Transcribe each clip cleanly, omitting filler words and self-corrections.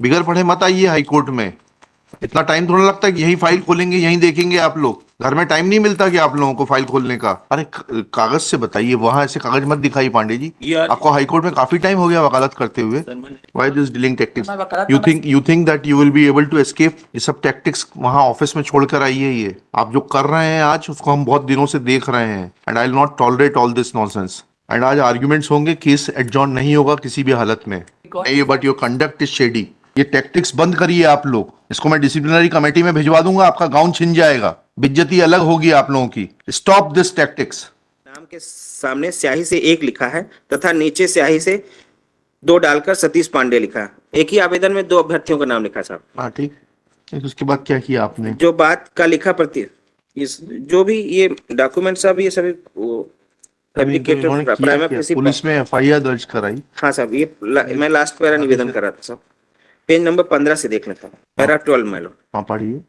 बिगर पढ़े मत आइए हाई कोर्ट में। इतना टाइम थोड़ा लगता है कि यही फाइल खोलेंगे यहीं देखेंगे आप लोग। घर में टाइम नहीं मिलता कि आप लोगों को फाइल खोलने का। अरे कागज से बताइए, वहां ऐसे कागज मत दिखाई पांडे जी। आपको हाई कोर्ट में काफी टाइम हो गया वकालत करते हुए। Why this dealing tactics? You think that you will be able to escape? ये सब टैक्टिक्स वहां ऑफिस में छोड़कर आइए। ये आप जो कर रहे हैं आज, उसको हम बहुत दिनों से देख रहे हैं। And I will not tolerate all this nonsense. And आज आर्ग्यूमेंट्स होंगे, केस एडजॉर्न नहीं होगा किसी भी हालत में। नहीं, but your conduct is shady. ये टैक्टिक्स बंद करिए आप लोग। इसको मैं डिसिप्लिनरी कमेटी में भिजवा दूंगा, आपका गाउन छिन जाएगा, बेइज्जती अलग होगी आप लोगों की। Stop this tactics. नाम के सामने स्याही से 1 लिखा है तथा नीचे स्याही से 2 डालकर सतीश पांडे लिखा है। एक ही आवेदन में 2 अभ्यर्थियों का नाम लिखा साहब। हाँ ठीक। उसके बाद क्या किया आपने? जो बात का लिखा प्रति इस जो भी ये डॉक्यूमेंट साहब, ये सभी फैब्रिकेटेड इन्होंने किया प्राइमरी क्या? फेसी। पुलिस में एफआईआर दर्ज कराई? हाँ साहब, ये मैं लास्ट पैरा निवेदन कर रहा था साहब, पेज नंबर 15 से देख लेता हूँ, पैरा 12 में लो। हाँ पढ़िए।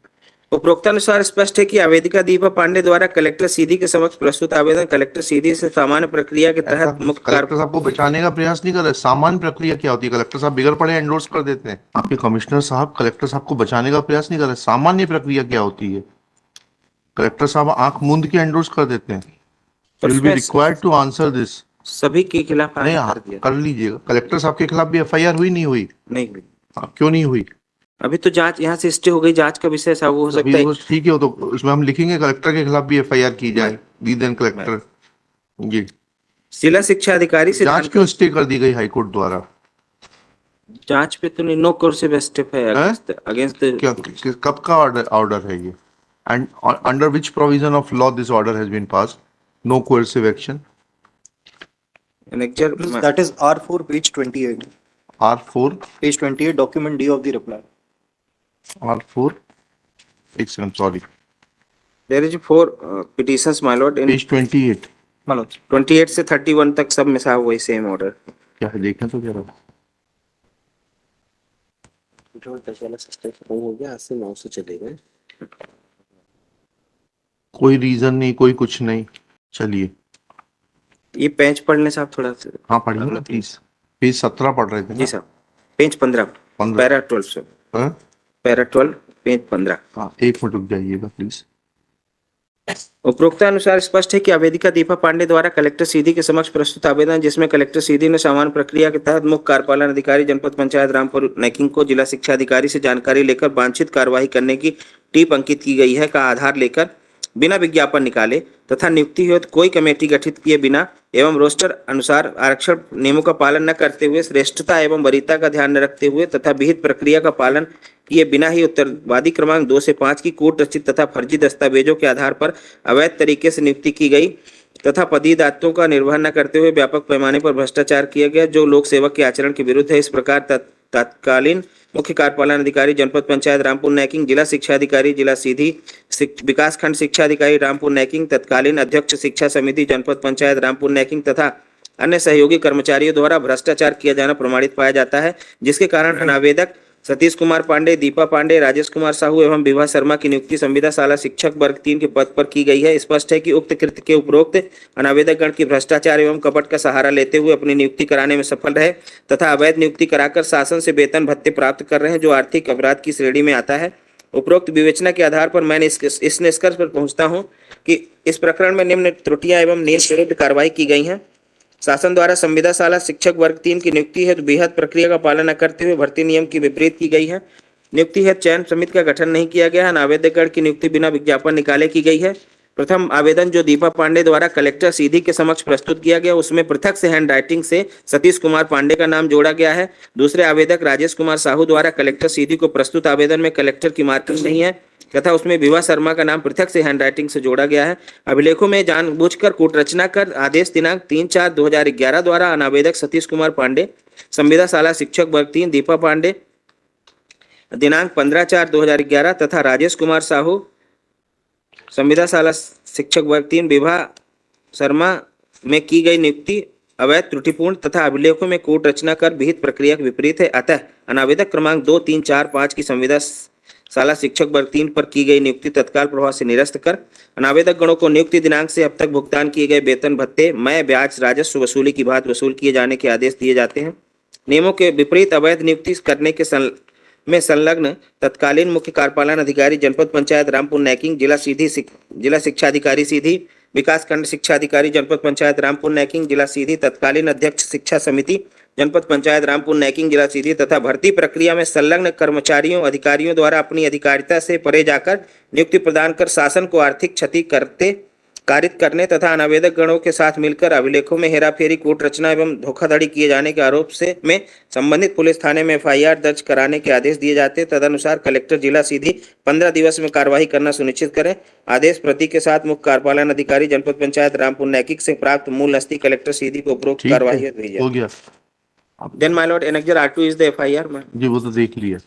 उपरोक्तानुसार स्पष्ट है कि आवेदिका दीपा पांडे द्वारा कलेक्टर सीधी के समक्ष प्रस्तुत आवेदन कलेक्टर सीधी से सामान्य प्रक्रिया के तहत मुख्य कलेक्टर साहब को बचाने का प्रयास नहीं कर रहे। सामान्य प्रक्रिया क्या होती है? कलेक्टर साहब बिगड़ पड़े एंडोर्स कर देते हैं। आपके कमिश्नर साहब कलेक्टर साहब को बचाने का प्रयास नहीं कर रहे। सामान्य प्रक्रिया क्या होती है? कलेक्टर साहब आंख मूंद के एंडोर्स कर देते हैं। You will be required to answer this. सभी के खिलाफ नहीं, कर लीजिएगा। कलेक्टर साहब के खिलाफ भी एफआईआर हुई नहीं हुई? नहीं हुई। क्यों नहीं हुई? अभी तो जांच यहाँ से स्टे हो गई, जांच का विषय साहब वो हो सकता है। ठीक है, तो इसमें हम लिखेंगे कलेक्टर के खिलाफ भी एफआईआर की जाए। दी देन कलेक्टर जी। जिला शिक्षा अधिकारी से जांच क्यों स्टे कर दी गई हाईकोर्ट द्वारा? जांच पे तो नो कोर्सिव स्टेप है अगेंस्ट क्या कब का ऑर्डर है ये? And under which provision of law this order has been passed? No coercive action. That is R4 page 28. R4 Page 28 document D of the reply. R4 एक second, sorry, there is 4 petitions my lord in page 28। Manoj. 28 से 31 तक सब में साहब वही same order. क्या है देखें तो क्या रहा? जो 10 वाला सिस्टम खत्म हो गया, आज से 9 से चले गए। कोई रीजन नहीं, कोई कुछ नहीं। चलिए ये पेज पढ़ लें साहब थोड़ा सा। हाँ पढ़िए ना प्लीज। पेज 17 पढ़ रहे थे जी ना? साहब, पेज 15 पैरा 12 से हाँ? Para 12 page 15। हाँ, एक मिनट रुक जाइएगा प्लीज। उपरोक्तानुसार स्पष्ट है कि आवेदिका दीपा पांडे द्वारा कलेक्टर सीधी के समक्ष प्रस्तुत आवेदन, जिसमें कलेक्टर सीधी ने सामान्य प्रक्रिया के तहत मुख्य कार्यपालन अधिकारी जनपद पंचायत रामपुर नैकिंग को जिला शिक्षा अधिकारी से जानकारी लेकर वांछित कार्यवाही करने की टिप अंकित की गई है का आधार लेकर बिना विज्ञापन निकाले तथा नियुक्ति हेतु कोई कमेटी गठित किए बिना एवं रोस्टर अनुसार आरक्षण नियमों का पालन न करते हुए श्रेष्ठता एवं वरीयता का ध्यान न रखते हुए तथा विहित प्रक्रिया का पालन किए बिना ही उत्तरवादी क्रमांक 2 से 5 की कूट रचित तथा फर्जी दस्तावेजों के आधार पर अवैध तरीके से नियुक्ति की गई तथा पदीय दायित्वों का निर्वहन न करते हुए व्यापक पैमाने पर भ्रष्टाचार किया गया, जो लोक सेवक के आचरण के विरुद्ध है। इस प्रकार तत्कालीन मुख्य कार्यपालन अधिकारी जनपद पंचायत रामपुर नैकिंग, जिला शिक्षा अधिकारी जिला सीधी, विकास खंड शिक्षा अधिकारी रामपुर नैकिंग, तत्कालीन अध्यक्ष शिक्षा समिति जनपद पंचायत रामपुर नैकिंग तथा अन्य सहयोगी कर्मचारियों द्वारा भ्रष्टाचार किया जाना प्रमाणित पाया जाता है, जिसके कारण अनावेदक सतीश कुमार पांडे, दीपा पांडे, राजेश कुमार साहू एवं विभा शर्मा की नियुक्ति संविदा शाला शिक्षक वर्ग 3 के पद पर की गई है। स्पष्ट है कि उक्त कृत्य के उपरोक्त अनावेदक गण की भ्रष्टाचार एवं कपट का सहारा लेते हुए अपनी नियुक्ति कराने में सफल रहे तथा अवैध नियुक्ति कराकर शासन से वेतन भत्ते प्राप्त कर रहे हैं, जो आर्थिक अपराध की श्रेणी में आता है। उपरोक्त विवेचना के आधार पर मैं इस निष्कर्ष पर पहुंचता हूं कि इस प्रकरण में निम्न त्रुटियां एवं नियम विरुद्ध कार्रवाई की गई हैं। शासन द्वारा संविदा शाला शिक्षक वर्ग 3 की नियुक्ति हेतु बेहद प्रक्रिया का पालन न करते हुए भर्ती नियम की विपरीत की गई है। नियुक्ति हेतु चयन समिति का गठन नहीं किया गया है। आवेदकगण की नियुक्ति बिना विज्ञापन निकाले की गई है। प्रथम आवेदन जो दीपा पांडे द्वारा कलेक्टर सीधी के समक्ष प्रस्तुत किया गया, उसमें पृथक से हैंड राइटिंग से सतीश कुमार पांडे का नाम जोड़ा गया है। दूसरे आवेदक राजेश कुमार साहू द्वारा कलेक्टर सीधी को प्रस्तुत आवेदन में कलेक्टर की मार्किंग नहीं है तथा उसमें विभा शर्मा का नाम पृथक से हैंडराइटिंग से जोड़ा गया है। अभिलेखों में जानबूझकर कूटरचना कर आदेश दिनांक 3/4/2011 द्वारा अनावेदक सतीश कुमार पांडे, संविदा शाला शिक्षक वर्ग 3 दीपा पांडे दिनांक 15/4/2011 तथा राजेश कुमार साहू, संविदा शाला शिक्षक वर्ग 3 विभा शर्मा में की गई नियुक्ति अवैध त्रुटिपूर्ण तथा अभिलेखों में कूट रचना कर विहित प्रक्रिया के विपरीत है। अतः अनावेदक क्रमांक 2, 3, 4, 5 की संविदा शाला शिक्षक वर्ग 3 पर की गई नियुक्ति तत्काल प्रभाव से निरस्त कर अनावेदक गणों को नियुक्ति दिनांक से अब तक भुगतान किए गए वेतन भत्ते, मय, ब्याज, राजस्व वसूली की बात वसूल किए जाने के आदेश दिए जाते हैं। नियमों के विपरीत अवैध नियुक्ति करने के में संलग्न तत्कालीन मुख्य कार्यपालन अधिकारी जनपद पंचायत रामपुर नैकिंग जिला शिक्षा अधिकारी सीधी विकासखंड शिक्षा अधिकारी जनपद पंचायत रामपुर नैकिंग जिला सीधी तत्कालीन अध्यक्ष शिक्षा समिति जनपद पंचायत रामपुर नैकिंग जिला सीधी तथा भर्ती प्रक्रिया में संलग्न कर्मचारियों अधिकारियों द्वारा अपनी अधिकारिता से परे जाकर नियुक्ति प्रदान कर शासन को आर्थिक क्षति कारित करने तथा अनावेदक गणों के साथ मिलकर अभिलेखों में हेराफेरी कूट रचना एवं धोखाधड़ी किए जाने के आरोप से में संबंधित पुलिस थाने में एफआईआर दर्ज कराने के आदेश दिए जाते। तदनुसार कलेक्टर जिला सीधी 15 दिवस में कार्यवाही करना सुनिश्चित करें। आदेश प्रति के साथ मुख्य कार्यपालन अधिकारी जनपद पंचायत रामपुर नैकिक से प्राप्त मूल नस्ती कलेक्टर सीधी को उपरोक्त ठीक है, कार्यवाही भेजा। हो गया। Then my lord annexure R2 is the FIR. जी वो तो देख लिया।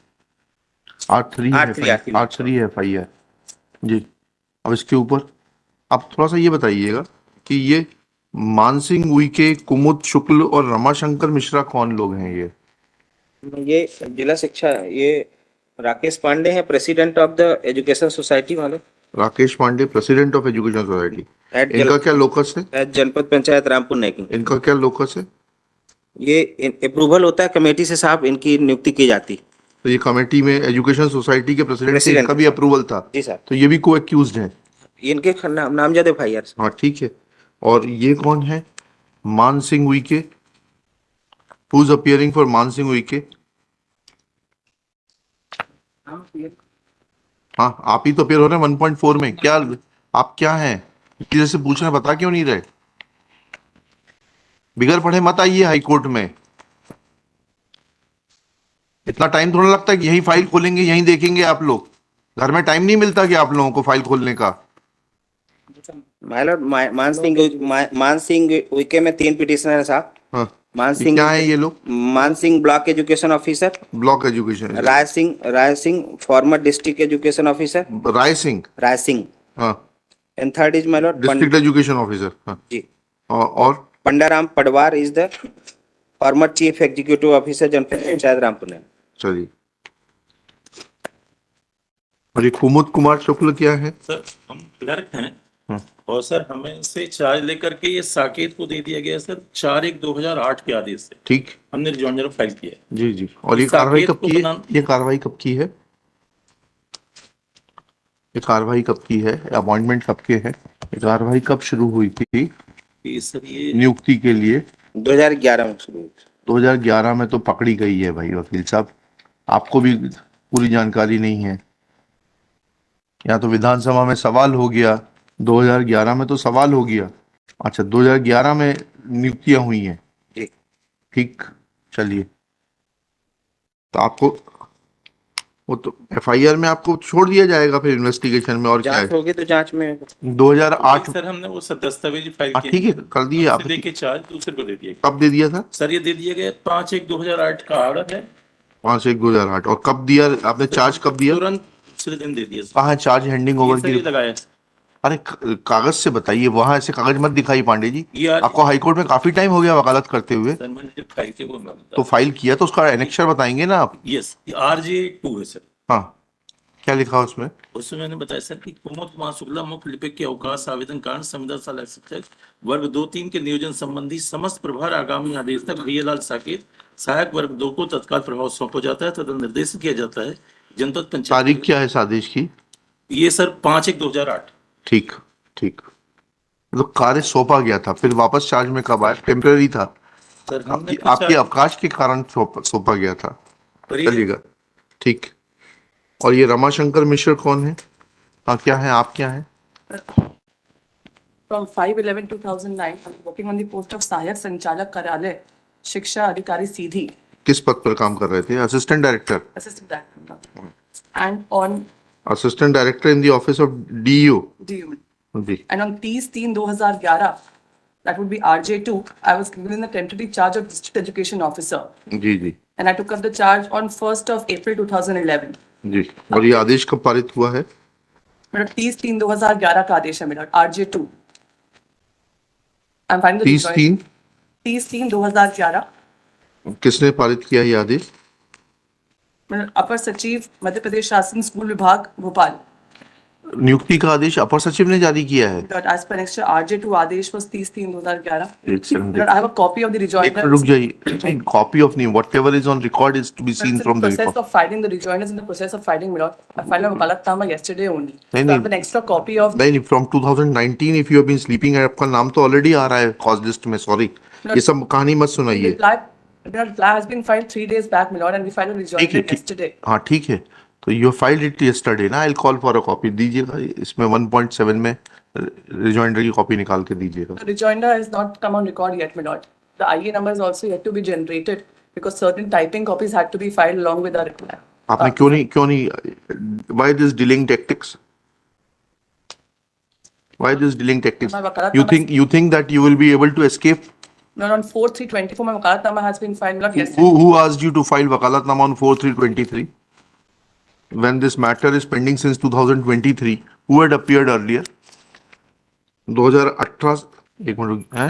R3 है एफआईआर जी। अब इसके ऊपर आप थोड़ा सा ये बताइएगा कि ये मानसिंह उइके, कुमुद शुक्ल और रमाशंकर मिश्रा कौन लोग हैं ये जिला शिक्षा ये राकेश पांडे हैं, president of the education society वाले। Rakesh Pandey president of education society. At इनका क्या लोकस है? एट जनपद पंचायत रामपुर नैकिंग। इनका क्या लोकस है? ये अप्रूवल होता है कमेटी से साहब, इनकी नियुक्ति की जाती। तो ये कमेटी में एजुकेशन सोसाइटी के प्रेसिडेंट का भी अप्रूवल था जी सर। तो ये भी को एक्यूज्ड है। इनके नामजद एफआईआर। हाँ ठीक है। और ये कौन है? Mansingh Uikey, who is appearing for Mansingh Uikey? हाँ आप ही तो अपीयर हो रहे हैं 1.4 में। क्या आप क्या हैं? किसी से पूछ रहे हैं, बता क्यों नहीं रहे? बिगर पढ़े मत आइए हाई कोर्ट में। इतना टाइम थोड़ा लगता है कि यही फाइल खोलेंगे यहीं देखेंगे आप लोग। घर में टाइम नहीं मिलता कि आप लोगों को फाइल खोलने का। माय लॉर्ड मानसिंह उइके में 3 पिटिशनर है साहब। हाँ मानसिंह क्या है ये लोग? Mansingh block education officer, block education. Rai Singh former district education officer. Rai Singh हाँ। And third is my lord district education officer. हाँ जी। और Pandaram Padwar is the former chief executive officer Janpad panchayat Rampur necking. चलिए। और ये कुमुद कुमार शुक्ल क्या है? सर हम क्लर्क हैं और सर हमें से चार्ज लेकर के ये साकेत को दे दिया गया सर 4/1/2008 के आदेश से। ठीक। हमने रिजॉइनर फाइल किया है। जी जी। और ये कार्रवाई कब की है? ये कार्रवाई कब की है? ये कार्रवाई कब की है? अपॉइंटमेंट कब के है? ये कार्रवाई कब शुरू हुई थी सर ये नियुक्ति के लिए? 2011 में शुरू हुई। 2011 में तो पकड़ी गई है भाई वकील साहब, आपको भी पूरी जानकारी नहीं है। यहाँ तो विधानसभा में सवाल हो गया, 2011 में तो सवाल हो गया। अच्छा 2011 में नियुक्तियां हुई हैं। जी। ठीक। चलिए तो आपको वो तो एफआईआर में आपको छोड़ दिया जाएगा फिर इन्वेस्टिगेशन में। और क्या जांच है? होगी तो जांच में 2008 सर हमने वो दस्तावेजी फाइल किए। ठीक है कर दिए आप। देके चार्ज दूसरे को दे दिया। कब दे दिया था सर? ये दे दिया गया 5/1/2008 का ऑर्डर है। 5/1/2008। और कब दिया आपने चार्ज? कब दिया? तुरंत दूसरे दिन दे दिया। कहाँ चार्ज हैंडिंग ओवर की? लगाया। अरे कागज से बताइए, वहां ऐसे कागज मत दिखाई पांडे जी। यार आपको हाईकोर्ट में काफी टाइम हो गया वकालत करते हुए। सर मैंने जो फाइल किया वो मैं तो फाइल किया तो उसका एनेक्शर बताएंगे ना आप? यस RJ2 है सर। हाँ क्या लिखा उसमें? उसमें मैंने बताया सर कि कुमुद कुमार शुक्ला मुख्य लिपिक के अवकाश आवेदन कारण संविदा साल शिक्षक वर्ग 2-3 के नियोजन संबंधी समस्त प्रभार आगामी आदेश तक भैयालाल साकेत सहायक वर्ग 2 को तत्काल प्रभाव सौंपा जाता है तथा निर्देशित किया जाता है जनपद पंचायत। तारीख क्या है इस आदेश की? ये सर 5/1/2008। ठीक ठीक। मतलब कार्य सौंपा गया था, फिर वापस चार्ज में कब आया? टेम्पररी था, सर हमने आपके अवकाश के कारण सौंपा गया था। चलिएगा ठीक। और ये रमाशंकर मिश्र कौन है? हाँ क्या है, आप क्या है? From 5/11/2009, I'm working on the post of सहायक संचालक कार्यालय शिक्षा अधिकारी सीधी, किस पद पर काम कर रहे थे? Assistant director. assistant director, and on assistant director in the office of DEO. DU. जी। And on 30/3/2011, that would be RJ2, I was given the tentative charge of district education officer, जी जी and I took up the charge on 1st of April 2011. जी। और ये आदेश कब पारित हुआ है? मेरा 30/3/2011 का आदेश है मेरा RJ2. I'm finding the 30/3 30/3/2011. किसने पारित किया ये आदेश? मेरा अपर सचिव मध्य प्रदेश शासन स्कूल विभाग भोपाल। नियुक्ति का आदेश अपर सचिव ने जारी किया है। But as per next RJ2 Adesh was 30/3/2011. एक second But I have a copy of the rejoinder. रुक जाइए, कॉपी ऑफ नहीं, whatever is on record is to be But seen it's in from the the process record. of filing the rejoinders in the process of filing, my lord. I filed a wakalatnama yesterday only. नहीं, So I have नहीं। an extra copy of. नहीं, from 2019 if you have been sleeping, आपका नाम तो already आ रहा है cause list में। Sorry, ये सब कहानी मत सुनाइए। Reply has been filed 3 days back, my lord, and we filed a ठीक है, rejoinder yesterday. हाँ ठीक है, तो यू फाइल्ड इट यस्टरडे ना। I call for a copy दीजिएगा, इसमें 1.7 में रिजॉइंडर की कॉपी निकाल के दीजिएगा। The rejoinder has not come on record yet, my lord. The IA number is also yet to be generated because certain typing copies had to be filed along with our reply. आपने क्यों नहीं why this delaying tactics, why this delaying tactics? My wakalatnama you think that you will be able to escape? No, on 4/3/24, my wakalatnama has been filed, my lord, yesterday. Who asked you to file wakalatnama on 4/3/23 when this matter is pending since 2023? Who had appeared earlier? 2018, एक minute है,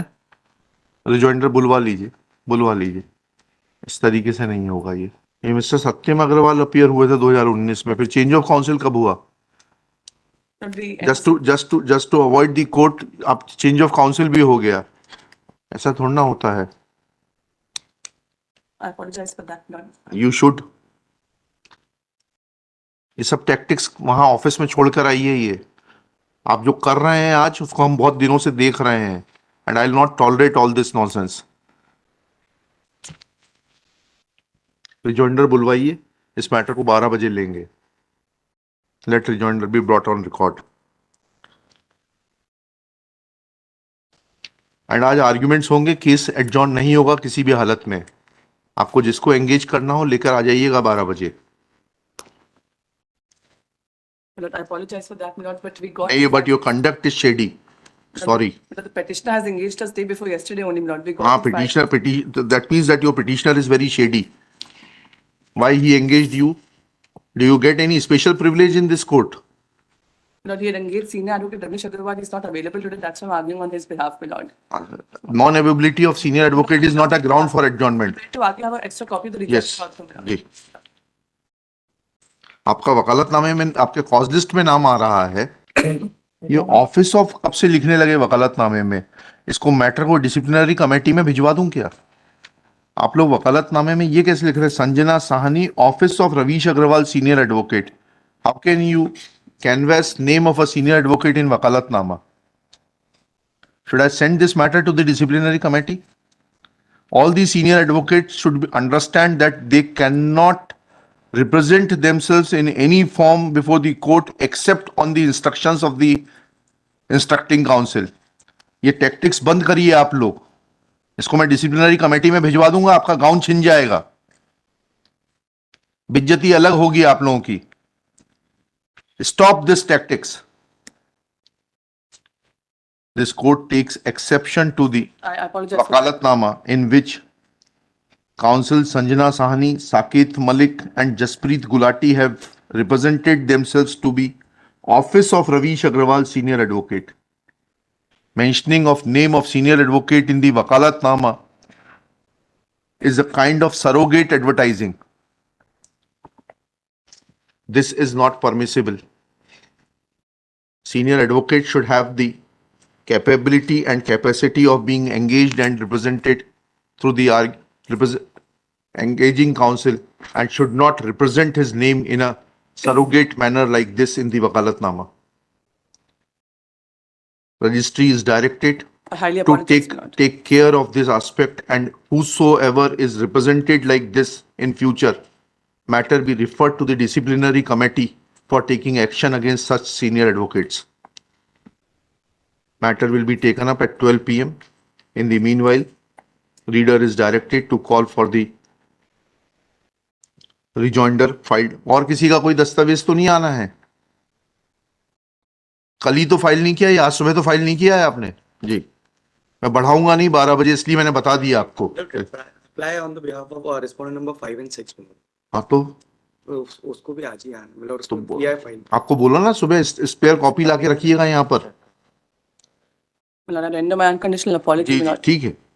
rejoinder बुलवा लीजिए। इस तरीके से नहीं होगा ये मिस्टर सत्यम अग्रवाल अपीयर हुए थे 2019 में, फिर चेंज ऑफ काउंसिल कब हुआ? Just to avoid the court, अब चेंज ऑफ काउंसिल भी हो गया, ऐसा थोड़ा ना होता है। I apologize for that, my lord. You should, ये सब टैक्टिक्स वहां ऑफिस में छोड़कर आइए। ये आप जो कर रहे हैं आज, उसको हम बहुत दिनों से देख रहे हैं, and I will not tolerate all this nonsense. Rejoinder बुलवाइए, इस मैटर को 12 बजे लेंगे। Let rejoinder be brought on record. And आज आर्ग्यूमेंट्स होंगे, केस एडजॉर्न नहीं होगा किसी भी हालत में। आपको जिसको एंगेज करना हो लेकर आ जाइएगा 12 बजे। My lord, I apologize for that, my lord, but we got. नहीं, but your conduct is shady, sorry. But the petitioner has engaged us day before yesterday only, my lord. We got. हाँ, the file. petitioner, that means that your petitioner is very shady. Why he engaged you? Do you get any special privilege in this court? My lord, he had engaged senior advocate Ramesh Agarwal. He's not available today. That's why I'm arguing on his behalf, my lord. Non-availability of senior advocate is not a ground for adjournment. To argue, I have an extra copy of the rejoinder Yes, also, my lord. जी। आपका वकालतनामे में आपके cause list में नाम आ रहा है। ये office of कब से लिखने लगे वकालतनामे में? इसको मैटर को डिसिप्लिनरी कमेटी में भिजवा दूं क्या? आप लोग वकालतनामे में ये कैसे लिख रहे हैं? Sanjana Sahni, office of Ravish Agarwal senior advocate. How can you canvass name of a senior advocate in vakalatnama? Should I send this matter to the disciplinary committee? All the senior advocates should understand that they cannot represent themselves in any form before the court except on the instructions of the instructing counsel. ये tactics बंद करिए आप लोग। इसको मैं disciplinary committee में भिजवा दूंगा, आपका गाउन छिन जाएगा, बेइज्जती अलग होगी आप लोगों की। Stop this tactics. This court takes exception to the I apologize for that. wakalatnama in which counsel Sanjana Sahani, Saket Malik and Jasprit Gulati have represented themselves to be office of Ravish Agrawal senior advocate. Mentioning of name of senior advocate in the wakalatnama is a kind of surrogate advertising. This is not permissible. Senior advocate should have the capability and capacity of being engaged and represented through the engaging counsel and should not represent his name in a surrogate manner like this in the wakalatnama. Registry is directed I highly to apologize, my lord. take care of this aspect, and whosoever is represented like this in future, matter be referred to the disciplinary committee for taking action against such senior advocates. Matter will be taken up at 12 p.m. In the meanwhile, reader is directed to call for the rejoinder filed. और किसी का कोई दस्तावेज तो नहीं आना है? कल ही तो फाइल नहीं किया, या आज सुबह तो फाइल नहीं किया है आपने? जी, मैं बढ़ाऊंगा नहीं 12 बजे, इसलिए मैंने बता दिया आपको। Apply on the behalf of respondent number 5 and 6. हाँ, तो उसको भी आज ही आना, मतलब उसको दिया है फाइल। आपको बोला ना सुबह स्पेयर कॉपी लाके रखिएगा यहाँ पर। My lord, I render my unconditional apology, ji my ji, lord. ठीक है,